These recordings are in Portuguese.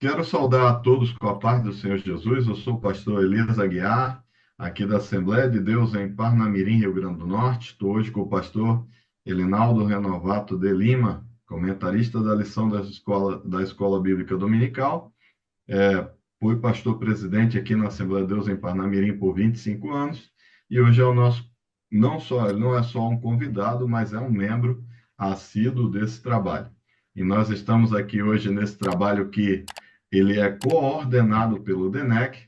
Quero saudar a todos com a paz do Senhor Jesus. Eu sou o pastor Elias Aguiar, aqui da Assembleia de Deus em Parnamirim, Rio Grande do Norte. Estou hoje com o pastor Elinaldo Renovato de Lima, comentarista da lição da Escola Bíblica Dominical. Fui pastor presidente aqui na Assembleia de Deus em Parnamirim por 25 anos e hoje é o nosso, não só, ele não é só um convidado, mas é um membro assíduo desse trabalho. E nós estamos aqui hoje nesse trabalho que ele é coordenado pelo DENEC,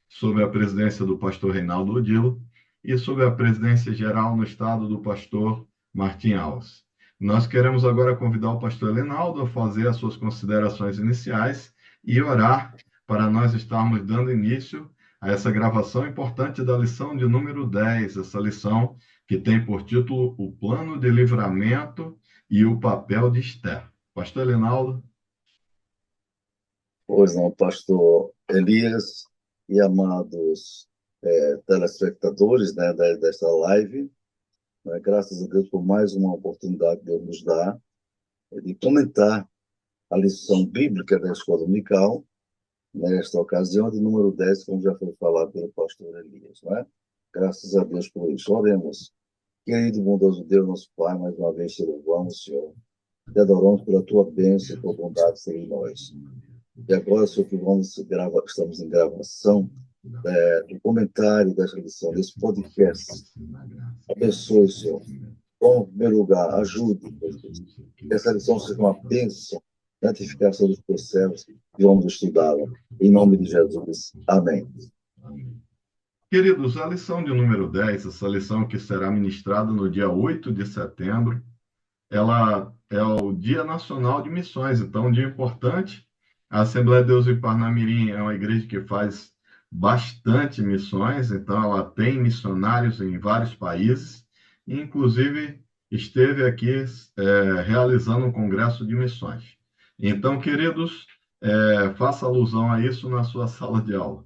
sob a presidência do pastor Reinaldo Odilo e sob a presidência geral no estado do pastor Martim Alves. Nós queremos agora convidar o pastor Elinaldo a fazer as suas considerações iniciais e orar para nós estarmos dando início a essa gravação importante da lição de número 10, essa lição que tem por título O Plano de Livramento e o Papel de Esther. Pastor Elinaldo. Pois não, pastor Elias e amados telespectadores, né, desta live, né, graças a Deus por mais uma oportunidade que Deus nos dá de comentar a lição bíblica da Escola Dominical, nesta ocasião de número 10, como já foi falado pelo pastor Elias. Né? Graças a Deus por isso. Oremos. Querido e bondoso Deus, nosso Pai, mais uma vez te louvamos, Senhor. Te adoramos pela tua bênção e tua bondade sobre nós. E agora, Senhor, que estamos em gravação do comentário desta lição, desse podcast. Abençoe, Senhor. Bom, em primeiro lugar, ajude, Jesus. Que essa lição seja uma bênção na edificação dos teus servos e vamos estudá-la. Em nome de Jesus. Amém. Queridos, a lição de número 10, essa lição que será ministrada no dia 8 de setembro, ela é o Dia Nacional de Missões, então um dia importante. A Assembleia de Deus em Parnamirim é uma igreja que faz bastante missões, então ela tem missionários em vários países, e inclusive esteve aqui realizando um congresso de missões. Então, queridos, faça alusão a isso na sua sala de aula.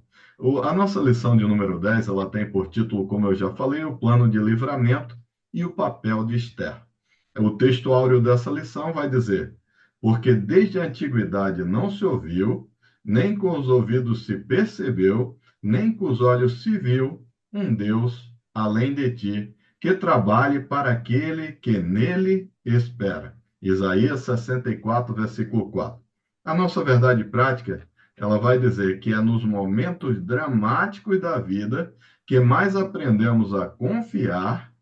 A nossa lição de número 10, ela tem por título, como eu já falei, o plano de livramento e o papel de Esther. O texto áureo dessa lição vai dizer: porque desde a antiguidade não se ouviu, nem com os ouvidos se percebeu, nem com os olhos se viu um Deus além de ti, que trabalhe para aquele que nele espera. Isaías 64, versículo 4. A nossa verdade prática, ela vai dizer que é nos momentos dramáticos da vida que mais aprendemos a confiar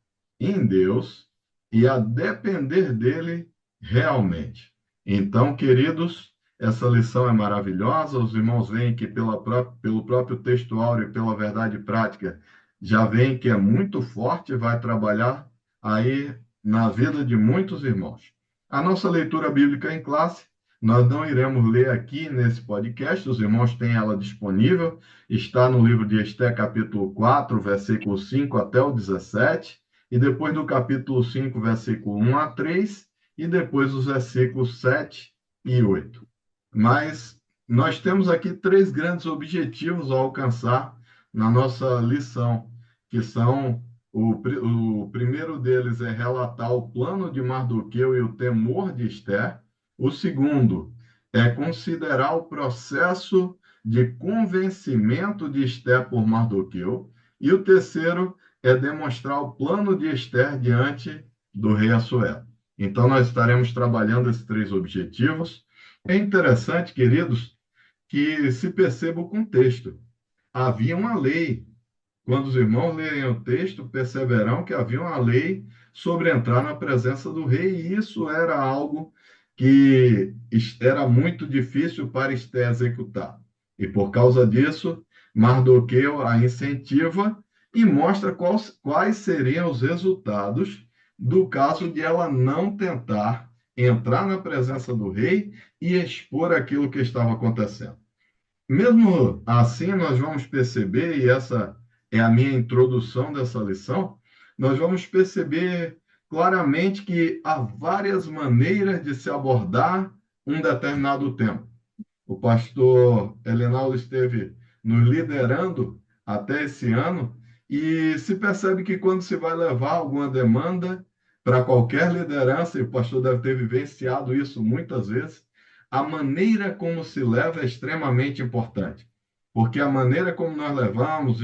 em Deus e a depender dele realmente. Então, queridos, essa lição é maravilhosa. Os irmãos veem que pelo próprio texto áureo e pela verdade prática, já veem que é muito forte e vai trabalhar aí na vida de muitos irmãos. A nossa leitura bíblica em classe, nós não iremos ler aqui nesse podcast, os irmãos têm ela disponível, está no livro de Esté, capítulo 4, versículo 5 até o 17, e depois do capítulo 5, versículo 1 a 3, e depois os versículos 7 e 8. Mas nós temos aqui três grandes objetivos a alcançar na nossa lição, que são o primeiro deles é relatar o plano de Mardoqueu e o temor de Esther. O segundo é considerar o processo de convencimento de Esther por Mardoqueu. E o terceiro é demonstrar o plano de Esther diante do rei Assuero. Então, nós estaremos trabalhando esses três objetivos. É interessante, queridos, que se perceba o contexto. Havia uma lei. Quando os irmãos lerem o texto, perceberão que havia uma lei sobre entrar na presença do rei, e isso era algo que era muito difícil para Esté executar. E por causa disso, Mardoqueu a incentiva e mostra quais seriam os resultados do caso de ela não tentar entrar na presença do rei e expor aquilo que estava acontecendo. Mesmo assim, nós vamos perceber, e essa é a minha introdução dessa lição, nós vamos perceber claramente que há várias maneiras de se abordar um determinado tema. O pastor Elinaldo esteve nos liderando até esse ano e se percebe que quando se vai levar alguma demanda para qualquer liderança, e o pastor deve ter vivenciado isso muitas vezes, a maneira como se leva é extremamente importante. Porque a maneira como nós levamos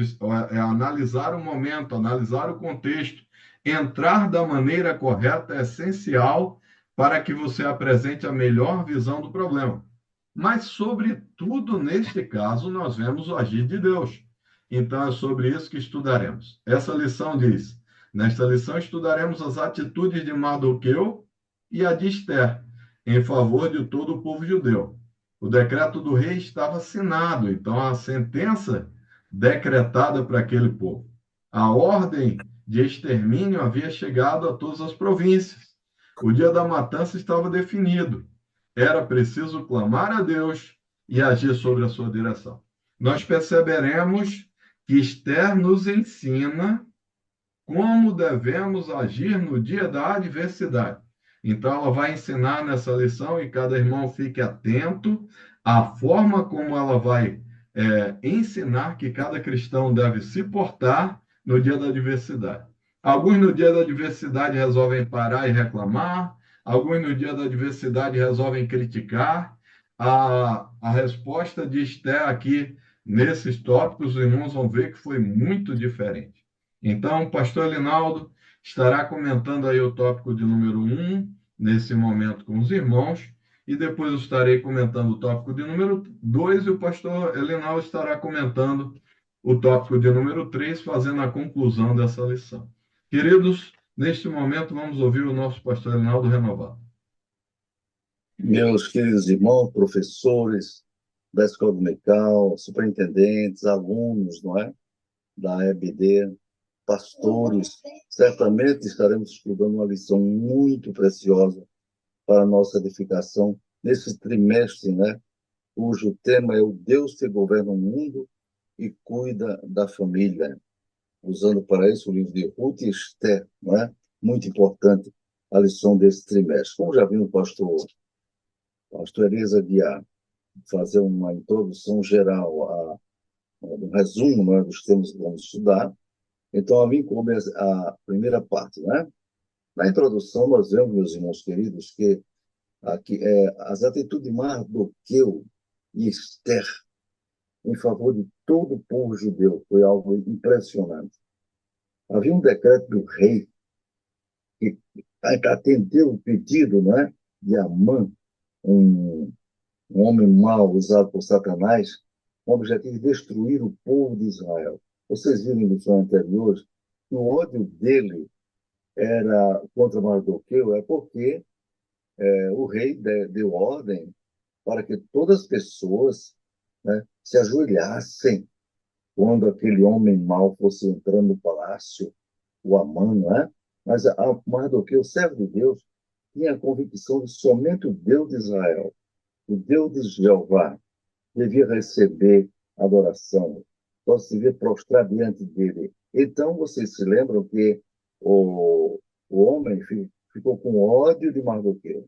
é analisar o momento, analisar o contexto, entrar da maneira correta é essencial para que você apresente a melhor visão do problema. Mas, sobretudo, neste caso, nós vemos o agir de Deus. Então, é sobre isso que estudaremos. Essa lição diz: nesta lição estudaremos as atitudes de Mardoqueu e a de Esther, em favor de todo o povo judeu. O decreto do rei estava assinado, então a sentença decretada para aquele povo. A ordem de extermínio havia chegado a todas as províncias. O dia da matança estava definido. Era preciso clamar a Deus e agir sobre a sua direção. Nós perceberemos que Esther nos ensina como devemos agir no dia da adversidade. Então, ela vai ensinar nessa lição e cada irmão fique atento à forma como ela vai ensinar que cada cristão deve se portar no dia da adversidade. Alguns no dia da adversidade resolvem parar e reclamar, alguns no dia da adversidade resolvem criticar. A resposta de Esther aqui, nesses tópicos, os irmãos vão ver que foi muito diferente. Então, o pastor Linaldo estará comentando aí o tópico de número 1, nesse momento com os irmãos, e depois eu estarei comentando o tópico de número 2 e o pastor Linaldo estará comentando o tópico de número 3, fazendo a conclusão dessa lição. Queridos, neste momento vamos ouvir o nosso pastor Linaldo renovado. Meus queridos irmãos, professores da Escola Dominical, superintendentes, alunos, não é? Da EBD, pastores, certamente estaremos estudando uma lição muito preciosa para a nossa edificação nesse trimestre, né? Cujo tema é o Deus que governa o mundo e cuida da família. Usando para isso o livro de Ruth e Esther, não é? Muito importante a lição desse trimestre. Como já vimos o pastor Elisa Guiar fazer uma introdução geral, um resumo, não é, dos temas que vamos estudar, então a mim começa a primeira parte, né? Na introdução nós vemos, meus irmãos queridos, que aqui as atitudes de Mardoqueu e Esther em favor de todo o povo judeu foi algo impressionante. Havia um decreto do rei que atendeu o pedido, né, de Amã, um, um homem mau usado por Satanás, com o objetivo de destruir o povo de Israel. Vocês viram em lições anteriores que o ódio dele era contra Mardoqueu, é porque o rei deu ordem para que todas as pessoas, né, se ajoelhassem quando aquele homem mau fosse entrando no palácio, o Amã, não é? Mas Mardoqueu, o servo de Deus, tinha a convicção de somente o Deus de Israel, o Deus de Jeová, devia receber adoração, só se devia prostrar diante dele. Então, vocês se lembram que o homem ficou com ódio de Mardoqueu,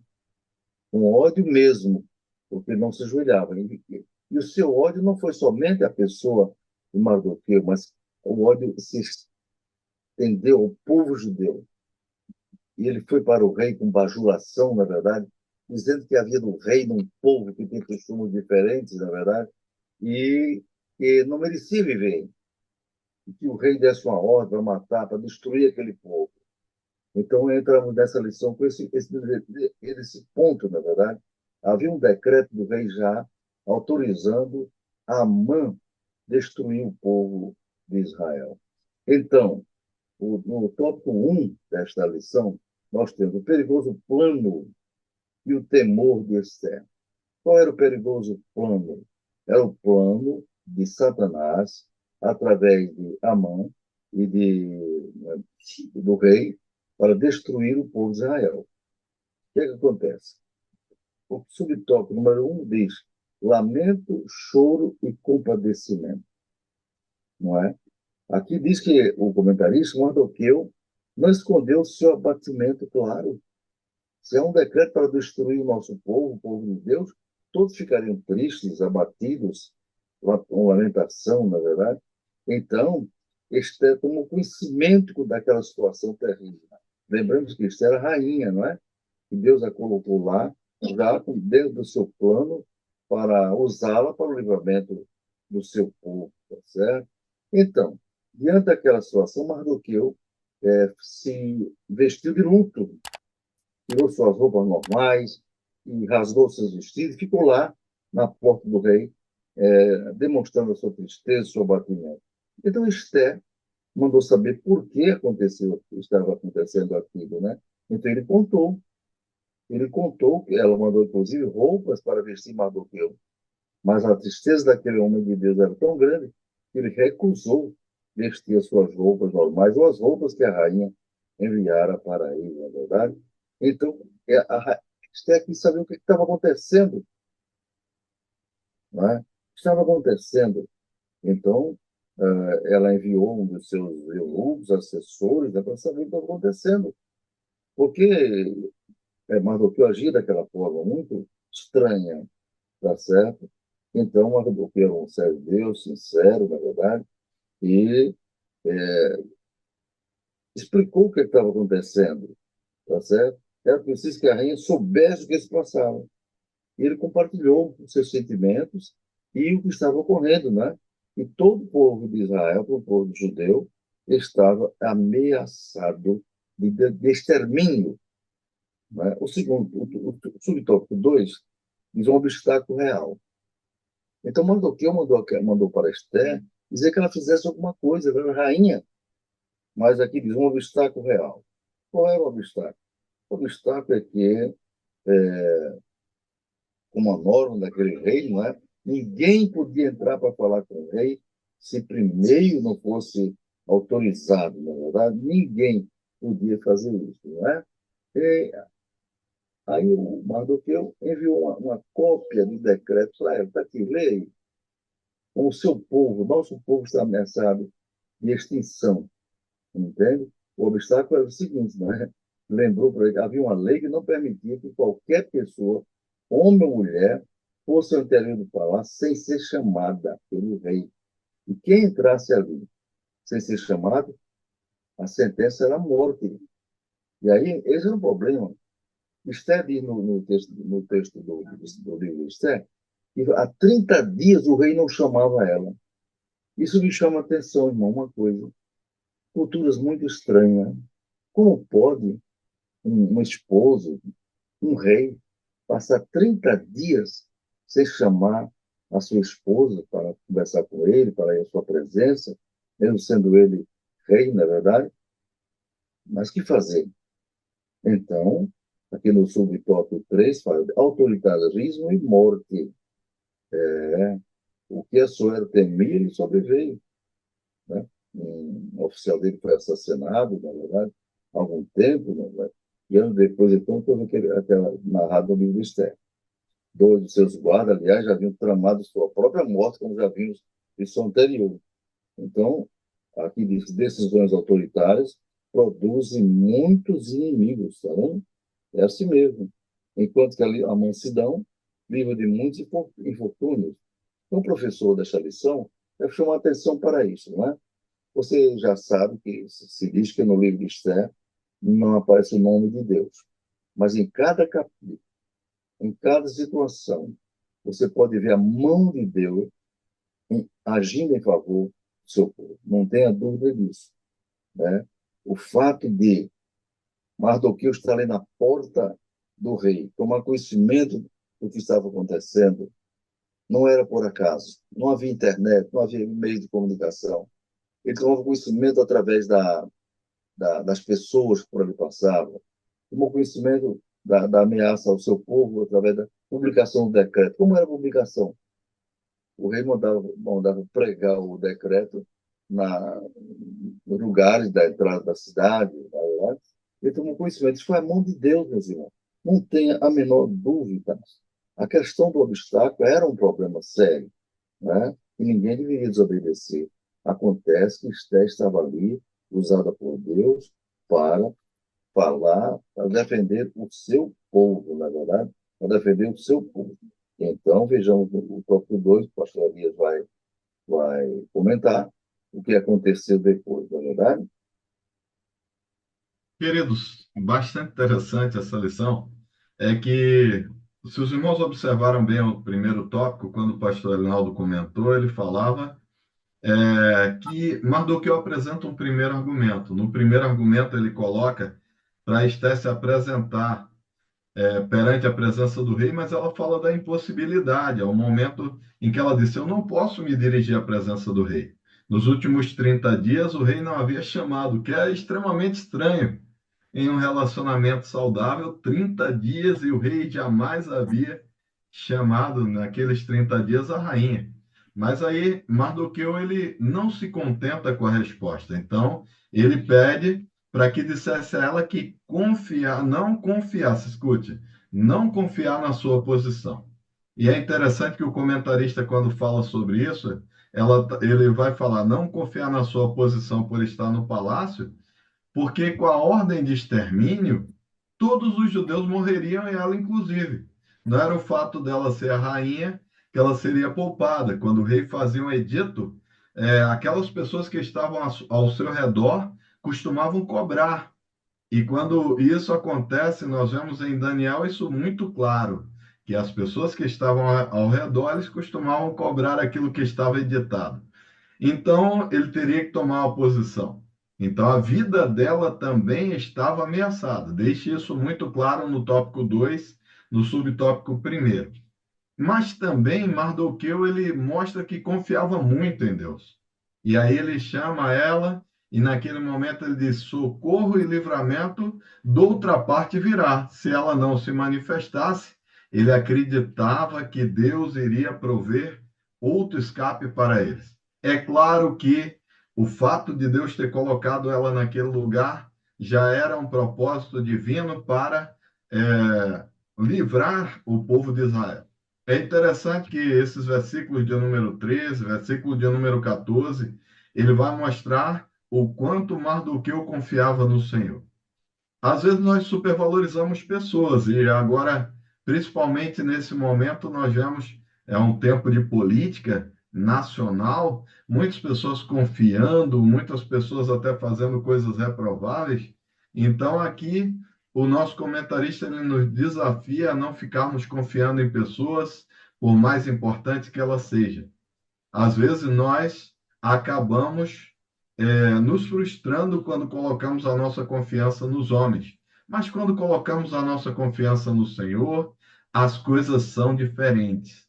com ódio mesmo, porque não se ajoelhava. E o seu ódio não foi somente a pessoa de Mardoqueu, mas o ódio se estendeu ao povo judeu. E ele foi para o rei com bajulação, na verdade, dizendo que havia no reino um povo que tem costumes diferentes, na verdade, e que não merecia viver. E que o rei desse uma ordem para matar, para destruir aquele povo. Então, entramos nessa lição com esse ponto, na verdade. Havia um decreto do rei já autorizando Amã destruir o povo de Israel. Então, no tópico 1 desta lição, nós temos o perigoso plano e o temor de Esther. Qual era o perigoso plano? Era o plano de Satanás, através de Amã e do rei, para destruir o povo de Israel. O que é que acontece? O subtópico número 1 diz: lamento, choro e compadecimento. Não é? Aqui diz que o comentarista, Mardoqueu, não escondeu o seu abatimento, claro. Se é um decreto para destruir o nosso povo, o povo de Deus, todos ficariam tristes, abatidos, com lamentação, na verdade. Então, Esther tomou conhecimento daquela situação terrível. Lembramos que Esther era rainha, não é? Que Deus a colocou lá já dentro do seu plano para usá-la para o livramento do seu povo, tá certo? Então, diante daquela situação, Mardoqueu se vestiu de luto, tirou suas roupas normais e rasgou seus vestidos e ficou lá na porta do rei, demonstrando a sua tristeza, o seu abatimento. Então, Esther mandou saber por que estava acontecendo aquilo, né? Então, ele contou que ela mandou, inclusive, roupas para vestir Mardoqueu. Mas a tristeza daquele homem de Deus era tão grande que ele recusou vestir as suas roupas normais ou as roupas que a rainha enviara para ele, na verdade. Então, Esther quis saber o que estava acontecendo, não é? O que estava acontecendo. Então, ela enviou um dos seus eunucos, assessores, né, para saber o que estava acontecendo. Porque Mardoqueu agia daquela forma muito estranha, tá certo? Então, Mardoqueu era um servo de Deus, sincero, na verdade, e explicou o que estava acontecendo, tá certo? Era preciso que a rainha soubesse o que se passava. E ele compartilhou os seus sentimentos e o que estava ocorrendo, né? E todo o povo de Israel, o povo judeu, estava ameaçado de extermínio, né? O segundo, o subtópico 2 diz um obstáculo real. Então, Mardoqueu mandou para Esther dizer que ela fizesse alguma coisa, ela era rainha, mas aqui diz um obstáculo real. Qual era o obstáculo? O obstáculo é que, como a norma daquele rei, não é? Ninguém podia entrar para falar com o rei se primeiro não fosse autorizado, na verdade, ninguém podia fazer isso, não é? E aí o Mardoqueu enviou uma cópia do decreto para ela, está aqui, leia. Com o seu povo, nosso povo está ameaçado de extinção, entende? O obstáculo era o seguinte, né? Lembrou para ele, havia uma lei que não permitia que qualquer pessoa, homem ou mulher, fosse ao interior do palácio sem ser chamada pelo rei. E quem entrasse ali sem ser chamado, a sentença era a morte. E aí, esse era o problema. Esther diz no texto do livro de Esther que há 30 dias o rei não chamava ela. Isso me chama a atenção, irmão, uma coisa. Culturas muito estranhas. Como pode um esposo, um rei, passar 30 dias sem chamar a sua esposa para conversar com ele, para ir à sua presença, mesmo sendo ele rei, na verdade? Mas que fazer? Então, aqui no subtópico 3 fala de autoritarismo e morte. O que a Soera temia, ele sobreveio. Né? Um oficial dele foi assassinado, na verdade, há algum tempo, né? E anos depois, então, teve aquela narrado no livro de Esther. Dois de seus guardas, aliás, já haviam tramado sua própria morte, como já vimos isso anterior. Então, aqui diz, decisões autoritárias produzem muitos inimigos, tá vendo? É assim mesmo. Enquanto que a mansidão livra de muitos infortúnios. Então, o professor desta lição deve chamar atenção para isso, não é? Você já sabe que se diz que no livro de Esther não aparece o nome de Deus. Mas em cada capítulo, em cada situação, você pode ver a mão de Deus agindo em favor do seu povo. Não tenha dúvida disso. Né? O fato de Mardoqueu estar ali na porta do rei, tomar conhecimento do que estava acontecendo, não era por acaso. Não havia internet, não havia meio de comunicação. Ele tomava conhecimento através das pessoas que por ali passavam, tomou conhecimento da ameaça ao seu povo através da publicação do decreto. Como era a publicação? O rei mandava pregar o decreto nos lugares da entrada da cidade. Né? Ele tomou conhecimento. Isso foi a mão de Deus, meus irmãos. Não tenha a menor dúvida. A questão do obstáculo era um problema sério, né? E ninguém deveria desobedecer. Acontece que Esté estava ali, usada por Deus, para falar, para defender o seu povo, na verdade, para defender o seu povo. Então, vejamos o tópico 2, o pastor Elias vai comentar o que aconteceu depois, na verdade. Queridos, bastante interessante essa lição. É que se os irmãos observaram bem o primeiro tópico, quando o pastor Elinaldo comentou, ele falava que Mardoqueu apresenta um primeiro argumento. No primeiro argumento, ele coloca para Esté se apresentar perante a presença do rei, mas ela fala da impossibilidade. É o momento em que ela disse: Eu não posso me dirigir à presença do rei. Nos últimos 30 dias, o rei não havia chamado, o que é extremamente estranho em um relacionamento saudável. 30 dias e o rei jamais havia chamado naqueles 30 dias a rainha. Mas aí Mardoqueu ele não se contenta com a resposta. Então, ele pede para que dissesse a ela que confiar, não confiasse, escute, não confiar na sua posição. E é interessante que o comentarista, quando fala sobre isso, ele vai falar não confiar na sua posição por estar no palácio, porque com a ordem de extermínio, todos os judeus morreriam e ela inclusive. Não era o fato dela ser a rainha que ela seria poupada. Quando o rei fazia um edito, aquelas pessoas que estavam ao seu redor costumavam cobrar. E quando isso acontece, nós vemos em Daniel isso muito claro, que as pessoas que estavam ao redor, eles costumavam cobrar aquilo que estava editado. Então, ele teria que tomar uma posição. Então, a vida dela também estava ameaçada. Deixe isso muito claro no tópico 2, no subtópico primeiro. Mas também Mardoqueu ele mostra que confiava muito em Deus. E aí ele chama ela e naquele momento ele diz: socorro e livramento de outra parte virá. Se ela não se manifestasse, ele acreditava que Deus iria prover outro escape para eles. É claro que o fato de Deus ter colocado ela naquele lugar já era um propósito divino para livrar o povo de Israel. É interessante que esses versículos de número 13, versículo de número 14, ele vai mostrar o quanto Mardoqueu confiava no Senhor. Às vezes nós supervalorizamos pessoas e agora, principalmente nesse momento, nós vemos um tempo de política nacional, muitas pessoas confiando, muitas pessoas até fazendo coisas reprováveis. Então aqui o nosso comentarista ele nos desafia a não ficarmos confiando em pessoas, por mais importante que elas sejam. Às vezes nós acabamos nos frustrando quando colocamos a nossa confiança nos homens. Mas quando colocamos a nossa confiança no Senhor, as coisas são diferentes.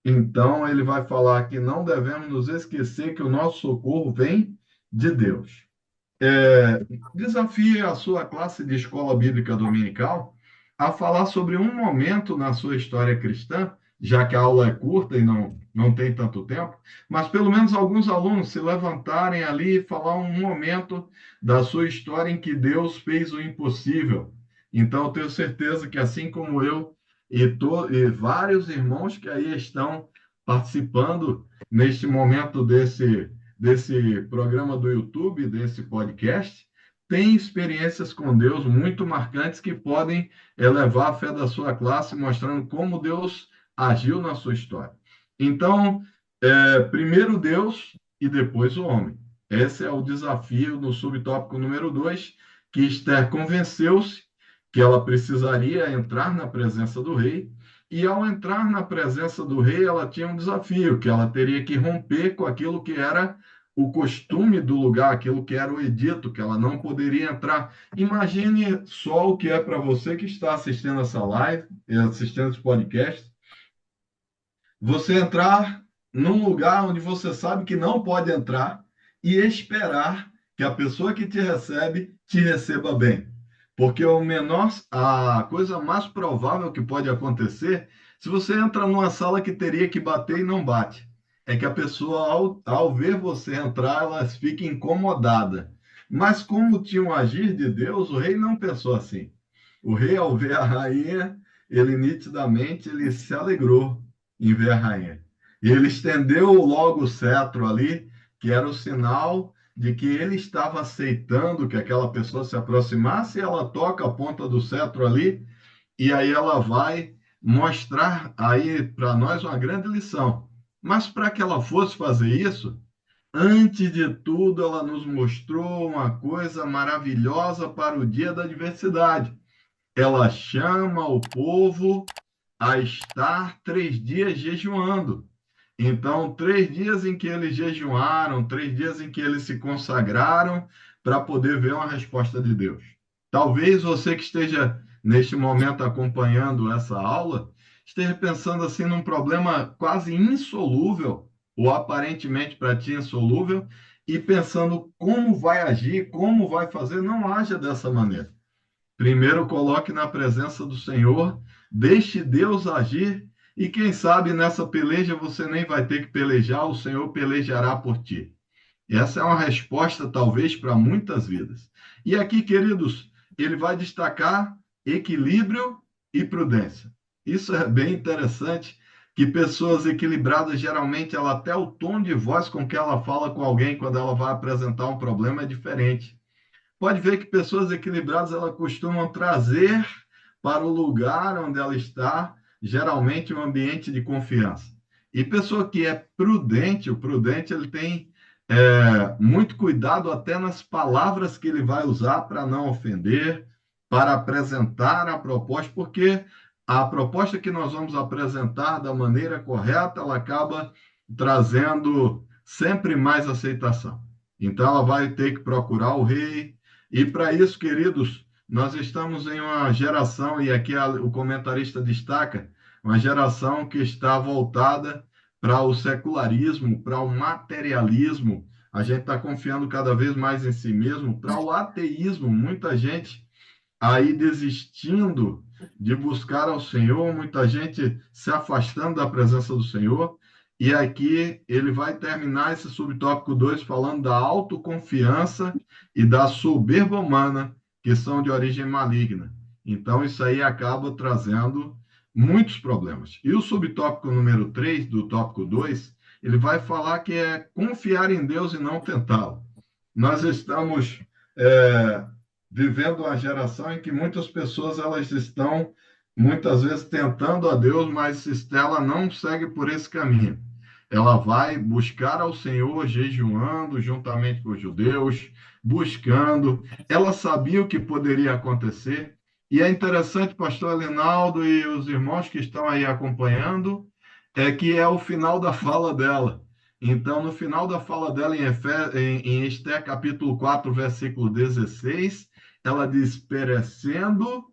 Então, ele vai falar que não devemos nos esquecer que o nosso socorro vem de Deus. Desafie a sua classe de escola bíblica dominical a falar sobre um momento na sua história cristã, já que a aula é curta e não tem tanto tempo, mas pelo menos alguns alunos se levantarem ali e falar um momento da sua história em que Deus fez o impossível. Então, eu tenho certeza que, assim como eu e vários irmãos que aí estão participando neste momento desse programa do YouTube, desse podcast, tem experiências com Deus muito marcantes que podem elevar a fé da sua classe, mostrando como Deus agiu na sua história. Então, primeiro Deus e depois o homem. Esse é o desafio no subtópico número 2, que Esther convenceu-se que ela precisaria entrar na presença do rei, e ao entrar na presença do rei, ela tinha um desafio, que ela teria que romper com aquilo que era o costume do lugar, aquilo que era o edito, que ela não poderia entrar. Imagine só o que é para você que está assistindo essa live, assistindo esse podcast, você entrar num lugar onde você sabe que não pode entrar e esperar que a pessoa que te receba bem. Porque a coisa mais provável que pode acontecer, se você entra numa sala que teria que bater e não bate, é que a pessoa, ao ver você entrar, ela fica incomodada. Mas como tinha um agir de Deus, o rei não pensou assim. O rei, ao ver a rainha, ele nitidamente ele se alegrou em ver a rainha. E ele estendeu logo o cetro ali, que era o sinal de que ele estava aceitando que aquela pessoa se aproximasse, e ela toca a ponta do cetro ali, e aí ela vai mostrar aí para nós uma grande lição. Mas para que ela fosse fazer isso, antes de tudo, ela nos mostrou uma coisa maravilhosa para o dia da adversidade. Ela chama o povo a estar 3 dias jejuando. Então, 3 dias em que eles jejuaram, 3 dias em que eles se consagraram para poder ver uma resposta de Deus. Talvez você que esteja neste momento acompanhando essa aula esteja pensando assim num problema quase insolúvel, ou aparentemente para ti insolúvel, e pensando como vai agir, como vai fazer. Não haja dessa maneira. Primeiro coloque na presença do Senhor, deixe Deus agir, e quem sabe nessa peleja você nem vai ter que pelejar, o Senhor pelejará por ti. Essa é uma resposta, talvez, para muitas vidas. E aqui, queridos, ele vai destacar equilíbrio e prudência. Isso é bem interessante, que pessoas equilibradas, geralmente, ela até o tom de voz com que ela fala com alguém quando ela vai apresentar um problema é diferente. Pode ver que pessoas equilibradas ela costumam trazer para o lugar onde ela está, geralmente um ambiente de confiança. E pessoa que é prudente, o prudente ele tem muito cuidado até nas palavras que ele vai usar para não ofender, para apresentar a proposta, porque a proposta que nós vamos apresentar da maneira correta, ela acaba trazendo sempre mais aceitação. Então, ela vai ter que procurar o rei, e para isso, queridos, nós estamos em uma geração, e aqui o comentarista destaca, uma geração que está voltada para o secularismo, para o materialismo. A gente está confiando cada vez mais em si mesmo, para o ateísmo. Muita gente aí desistindo de buscar ao Senhor, muita gente se afastando da presença do Senhor. E aqui ele vai terminar esse subtópico 2 falando da autoconfiança e da soberba humana, que são de origem maligna. Então, isso aí acaba trazendo muitos problemas. E o subtópico número 3 do tópico 2 ele vai falar que é confiar em Deus e não tentá-lo. Nós estamos é, vivendo uma geração em que muitas pessoas elas estão muitas vezes tentando a Deus, mas ela não segue por esse caminho. Ela vai buscar ao Senhor jejuando juntamente com os judeus, buscando. Ela sabia o que poderia acontecer. E é interessante, pastor Linaldo e os irmãos que estão aí acompanhando, é que é o final da fala dela. Então, no final da fala dela em Esté, capítulo 4, versículo 16, ela diz: perecendo,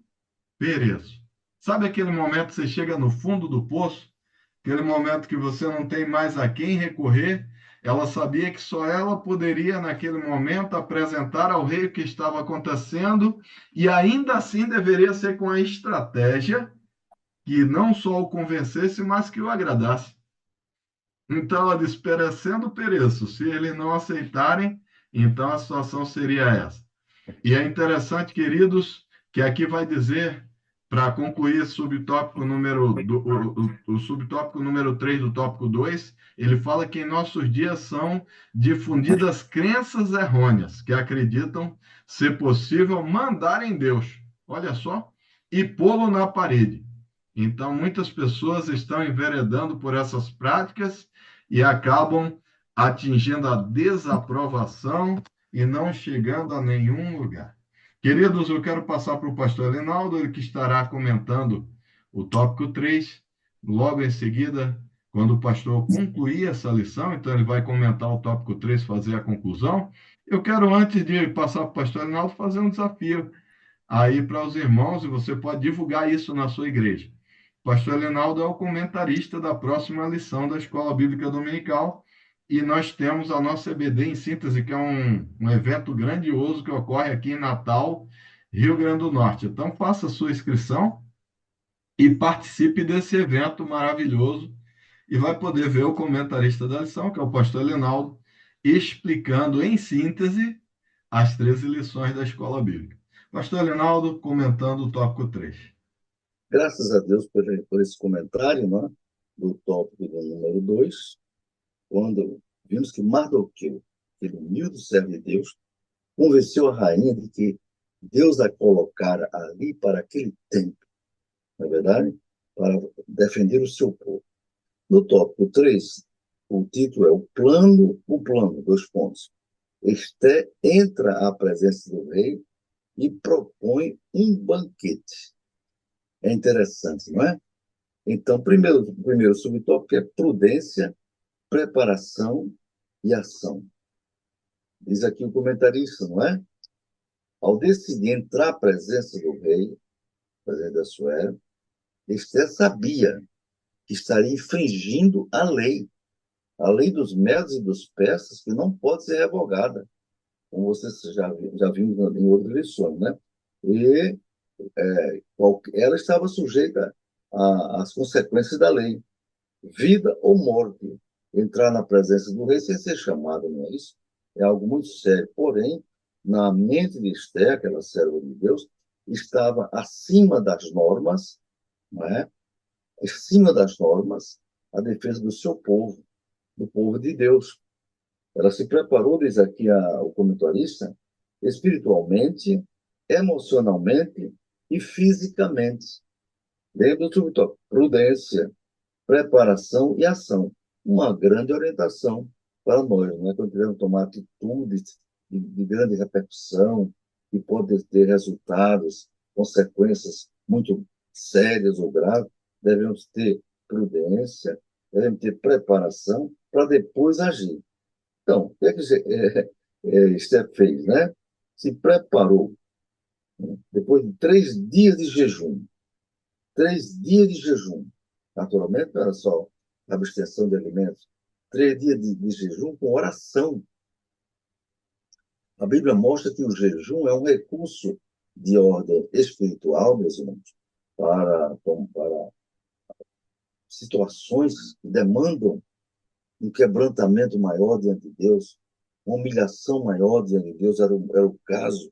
pereço. Sabe aquele momento que você chega no fundo do poço? Aquele momento que você não tem mais a quem recorrer? Ela sabia que só ela poderia, naquele momento, apresentar ao rei o que estava acontecendo, e ainda assim deveria ser com a estratégia que não só o convencesse, mas que o agradasse. Então, ela diz: perecendo, pereço. Se eles não aceitarem, então a situação seria essa. E é interessante, queridos, que aqui vai dizer, para concluir esse subtópico o subtópico número 3 do tópico 2, ele fala que em nossos dias são difundidas crenças errôneas, que acreditam ser possível mandar em Deus, olha só, e pô-lo na parede. Então, muitas pessoas estão enveredando por essas práticas e acabam atingindo a desaprovação e não chegando a nenhum lugar. Queridos, eu quero passar para o pastor Linaldo, ele que estará comentando o tópico 3, logo em seguida, quando o pastor concluir essa lição, então ele vai comentar o tópico 3, fazer a conclusão. Eu quero, antes de passar para o pastor Linaldo, fazer um desafio aí para os irmãos, e você pode divulgar isso na sua igreja. O pastor Linaldo é o comentarista da próxima lição da Escola Bíblica Dominical, e nós temos a nossa EBD em síntese, que é um evento grandioso que ocorre aqui em Natal, Rio Grande do Norte. Então, faça a sua inscrição e participe desse evento maravilhoso, e vai poder ver o comentarista da lição, que é o pastor Linaldo, explicando em síntese as 13 lições da Escola Bíblica. Pastor Linaldo comentando o tópico 3. Graças a Deus por esse comentário, né, do tópico do número 2, quando vimos que Mardoqueu, aquele humilde servo de Deus, convenceu a rainha de que Deus a colocara ali para aquele tempo, não é verdade? Para defender o seu povo. No tópico 3, o título é o plano, 2 pontos. Esté entra à presença do rei e propõe um banquete. É interessante, não é? Então, primeiro subtópico é prudência, preparação e ação. Diz aqui o comentarista, não é? Ao decidir entrar à presença do rei, presidente da Suécia, Esther sabia que estaria infringindo a lei dos medos e dos persas, que não pode ser revogada, como vocês já vimos em outras lições, né? E ela estava sujeita às consequências da lei, vida ou morte. Entrar na presença do rei sem ser chamado, não é isso? É algo muito sério. Porém, na mente de Esther, aquela serva de Deus, estava acima das normas, não é? Acima das normas, a defesa do seu povo, do povo de Deus. Ela se preparou, diz aqui o comentarista, espiritualmente, emocionalmente e fisicamente. Lembra do prudência, preparação e ação. Uma grande orientação para nós, né? Quando queremos tomar atitudes de grande repercussão, que podem ter resultados, consequências muito sérias ou graves, devemos ter prudência, devemos ter preparação para depois agir. Então, o que é que Esther fez, né? Se preparou, né? Depois de 3 dias de jejum, 3 dias de jejum, naturalmente não era só abstenção de alimentos, 3 dias de jejum com oração. A Bíblia mostra que o jejum é um recurso de ordem espiritual, meus irmãos, para situações que demandam um quebrantamento maior diante de Deus, uma humilhação maior diante de Deus, era o caso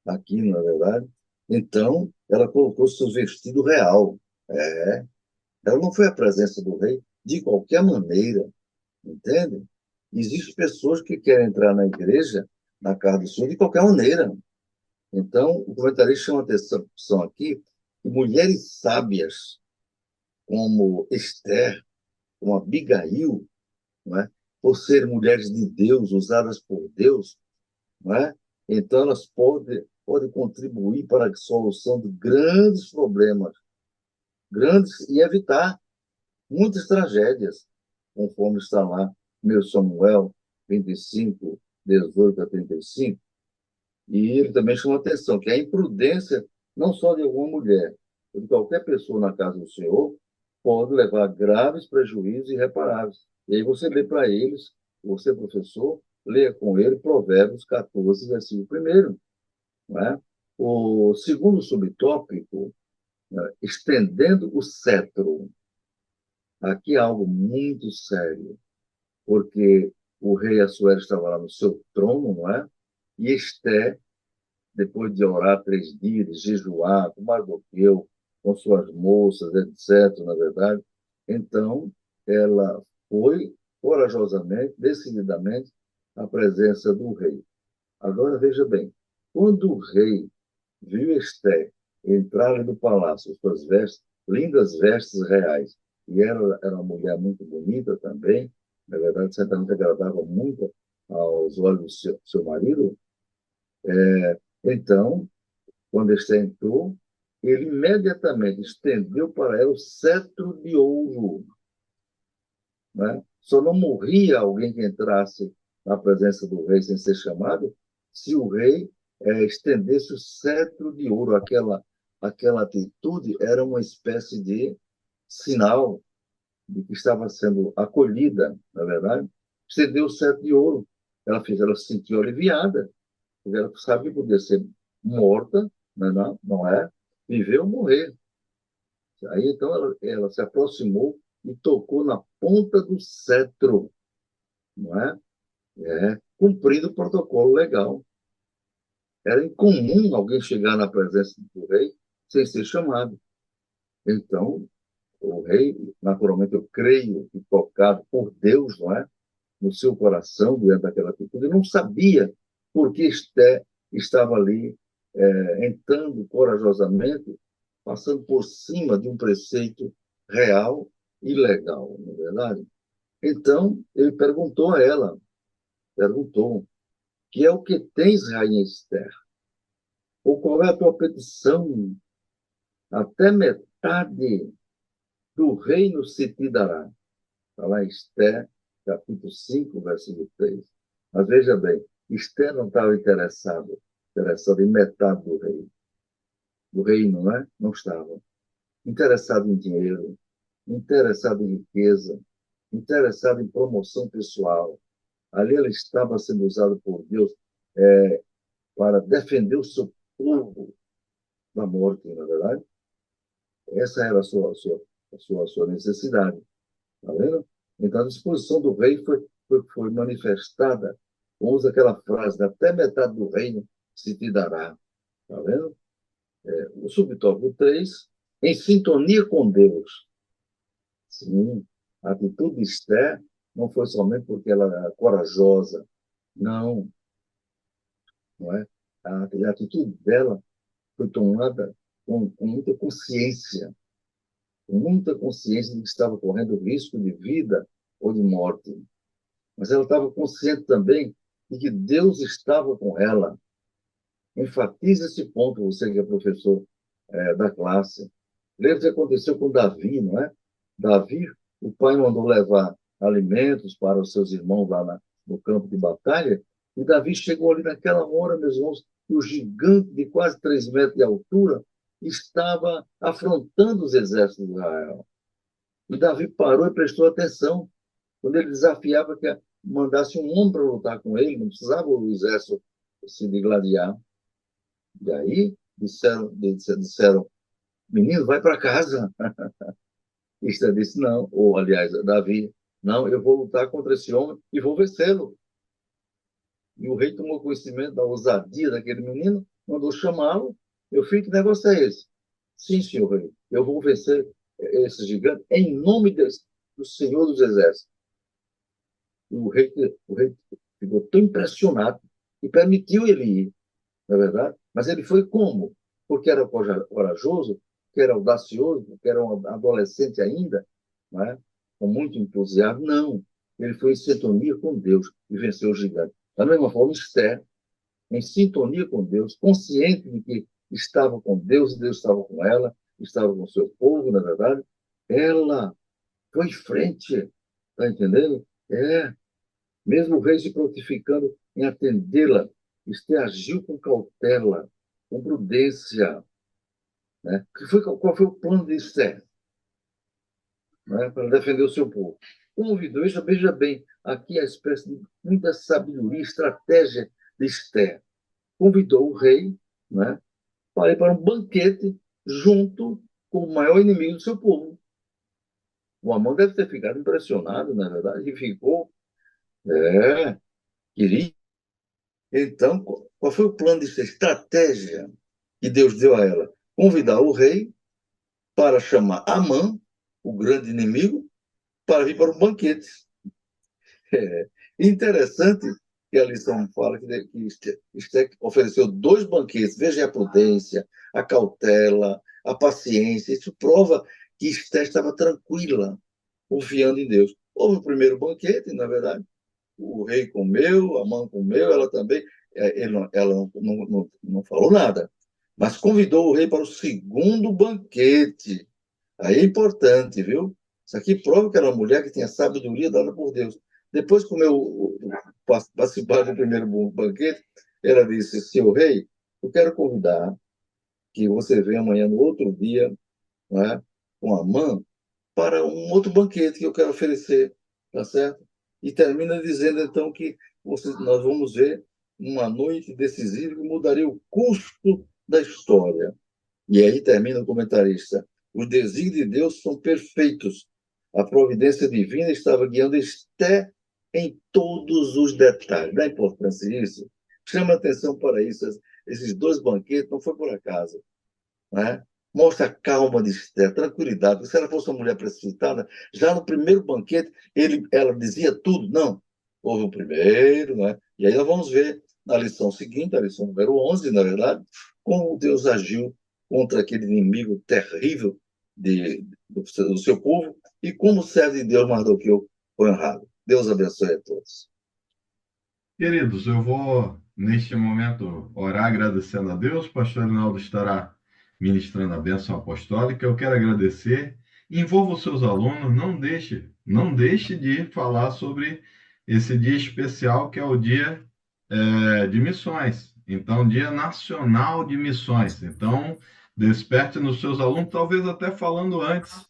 aqui, na verdade. Então, ela colocou seu vestido real. É, ela não foi à presença do rei de qualquer maneira, entende? Existem pessoas que querem entrar na igreja, na casa do Senhor, de qualquer maneira. Então, o comentarista chama atenção aqui que mulheres sábias, como Esther, como Abigail, não é? Por serem mulheres de Deus, usadas por Deus, não é? Então elas podem contribuir para a solução de grandes problemas, grandes, e evitar muitas tragédias, conforme está lá, 1 Samuel 25, 18 a 35. E ele também chama atenção que a imprudência, não só de alguma mulher, de qualquer pessoa na casa do Senhor, pode levar a graves prejuízos irreparáveis. E aí você lê para eles, você, professor, leia com ele Provérbios 14, versículo 1. Não é? O segundo subtópico, né, estendendo o cetro. Aqui é algo muito sério, porque o rei Assuero estava lá no seu trono, não é? E Esté, depois de orar 3 dias, de jejuar, com Mardoqueu, com suas moças, etc., na verdade, então ela foi corajosamente, decididamente, à presença do rei. Agora, veja bem, quando o rei viu Esté entrar no palácio, suas vestes, lindas vestes reais, e ela era uma mulher muito bonita também, na verdade, certamente agradava muito aos olhos do seu marido. Então, quando Esté entrou, ele imediatamente estendeu para ela o cetro de ouro. Né? Só não morria alguém que entrasse na presença do rei sem ser chamado, se o rei estendesse o cetro de ouro. Aquela atitude era uma espécie de sinal de que estava sendo acolhida, na verdade. Estendeu o cetro de ouro. Ela se sentiu aliviada, porque ela sabe que podia ser morta, não é? Viver ou morrer. Aí, então, ela se aproximou e tocou na ponta do cetro, não é? Cumprindo o protocolo legal. Era incomum alguém chegar na presença do rei sem ser chamado. Então, o rei, naturalmente, eu creio que tocado por Deus, não é? No seu coração, diante daquela atitude, não sabia por que Esté estava ali, entrando corajosamente, passando por cima de um preceito real e legal, não é verdade? Então, ele perguntou, que é o que tens, rainha Esther? Ou qual é a tua petição? Até metade do reino se te dará. Está lá em Esté, capítulo 5, versículo 3. Mas veja bem, Esté não estava interessado em metade do reino, não é? Não estava. Interessado em dinheiro, interessado em riqueza, interessado em promoção pessoal. Ali ela estava sendo usada por Deus para defender o seu povo da morte, na verdade. Essa era a sua necessidade. Está vendo? Então, a disposição do rei foi manifestada. Usa aquela frase, né? Até metade do reino se te dará. Está vendo? O subtópico 3, em sintonia com Deus. Sim, a atitude de Esther não foi somente porque ela era corajosa. Não, não é? A atitude dela foi tomada com muita consciência de que estava correndo risco de vida ou de morte. Mas ela estava consciente também de que Deus estava com ela. Enfatiza esse ponto, você que é professor da classe. Lembra o que aconteceu com Davi, não é? Davi, o pai mandou levar alimentos para os seus irmãos lá no campo de batalha, e Davi chegou ali naquela hora, meus irmãos, que o gigante de quase 3 metros de altura estava afrontando os exércitos de Israel. E Davi parou e prestou atenção quando ele desafiava que mandasse um homem para lutar com ele, não precisava o exército se digladiar. E aí disseram, menino, vai para casa. Esther disse, não, ou aliás, Davi, não, eu vou lutar contra esse homem e vou vencê-lo. E o rei tomou conhecimento da ousadia daquele menino, mandou chamá-lo. Meu filho, que negócio é esse? Sim, senhor rei, eu vou vencer esse gigante em nome do Senhor dos Exércitos. E o rei ficou tão impressionado e permitiu ele ir, não é verdade? Mas ele foi como? Porque era corajoso, porque era audacioso, porque era um adolescente ainda, não é? Com muito entusiasmo. Não. Ele foi em sintonia com Deus e venceu o gigante. Da mesma forma, Esther, em sintonia com Deus, consciente de que estava com Deus e Deus estava com ela, estava com o seu povo, na verdade, ela foi em frente. Está entendendo? Mesmo o rei se prontificando em atendê-la, Esther agiu com cautela, com prudência. Né? Qual foi o plano de Esther? Né? Para defender o seu povo. Convidou, veja bem, aqui a espécie de muita sabedoria, estratégia de Esther. Convidou o rei, né, para ir para um banquete junto com o maior inimigo do seu povo. O Amã deve ter ficado impressionado, na verdade, e ficou, queria. Então, qual foi o plano de estratégia que Deus deu a ela? Convidar o rei para chamar Amã, o grande inimigo, para vir para um banquete. É interessante que a lição fala que Esther ofereceu 2 banquetes. Veja a prudência, a cautela, a paciência. Isso prova que Esther estava tranquila, confiando em Deus. Houve o primeiro banquete, na verdade, o rei comeu, a mãe comeu, ela também. Ela não falou nada, mas convidou o rei para o segundo banquete. Aí é importante, viu? Isso aqui prova que era uma mulher que tinha sabedoria dada por Deus. Depois que comeu, participar do primeiro banquete, ela disse: Senhor rei, eu quero convidar que você venha amanhã no outro dia, né, com a mãe para um outro banquete que eu quero oferecer, tá certo? E termina dizendo então que nós vamos ver uma noite decisiva que mudaria o curso da história. E aí termina o comentarista. Os desígnios de Deus são perfeitos. A providência divina estava guiando Esté em todos os detalhes. Dá importância isso? Chama atenção para isso. Esses 2 banquetes não foi por acaso. Né? Mostra a calma de Esther, tranquilidade. Se ela fosse uma mulher precipitada, já no primeiro banquete ela dizia tudo. Não, houve o primeiro, né? E aí nós vamos ver na lição seguinte, a lição número 11, na verdade, como Deus agiu contra aquele inimigo terrível do seu povo e como o servo de Deus Mardoqueu foi honrado. Deus abençoe a todos. Queridos, eu vou, neste momento, orar agradecendo a Deus. O pastor Rinaldo estará ministrando a bênção apostólica. Eu quero agradecer envolva os seus alunos, não deixe de falar sobre esse dia especial que é o dia de missões. Então, Dia Nacional de Missões. Então, desperte nos seus alunos, talvez até falando antes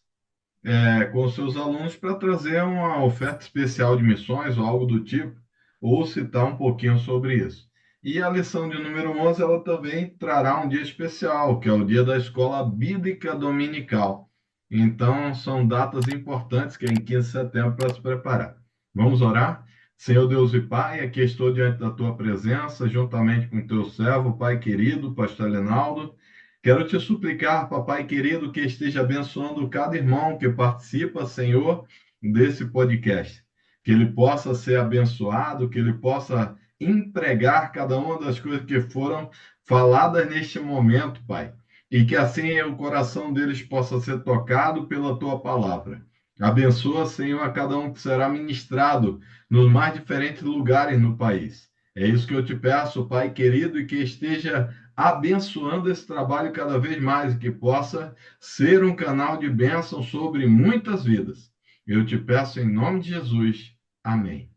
com os seus alunos para trazer uma oferta especial de missões ou algo do tipo, ou citar um pouquinho sobre isso. E a lição de número 11, ela também trará um dia especial, que é o dia da Escola Bíblica Dominical. Então, são datas importantes, que é em 15 de setembro, para se preparar. Vamos orar? Senhor Deus e Pai, aqui estou diante da Tua presença, juntamente com o Teu servo, Pai querido, Pastor Lenaldo. Quero te suplicar, papai querido, que esteja abençoando cada irmão que participa, Senhor, desse podcast. Que ele possa ser abençoado, que ele possa empregar cada uma das coisas que foram faladas neste momento, Pai. E que assim o coração deles possa ser tocado pela tua palavra. Abençoa, Senhor, a cada um que será ministrado nos mais diferentes lugares no país. É isso que eu te peço, Pai querido, e que esteja abençoando esse trabalho cada vez mais, e que possa ser um canal de bênção sobre muitas vidas. Eu te peço em nome de Jesus. Amém.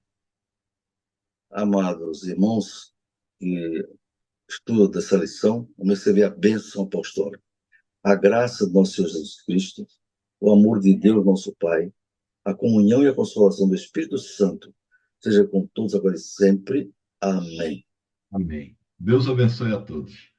Amados irmãos que estudam dessa lição, vamos receber a bênção apostólica. A graça do nosso Senhor Jesus Cristo, o amor de Deus, nosso Pai, a comunhão e a consolação do Espírito Santo, seja com todos agora e sempre. Amém. Amém. Deus abençoe a todos.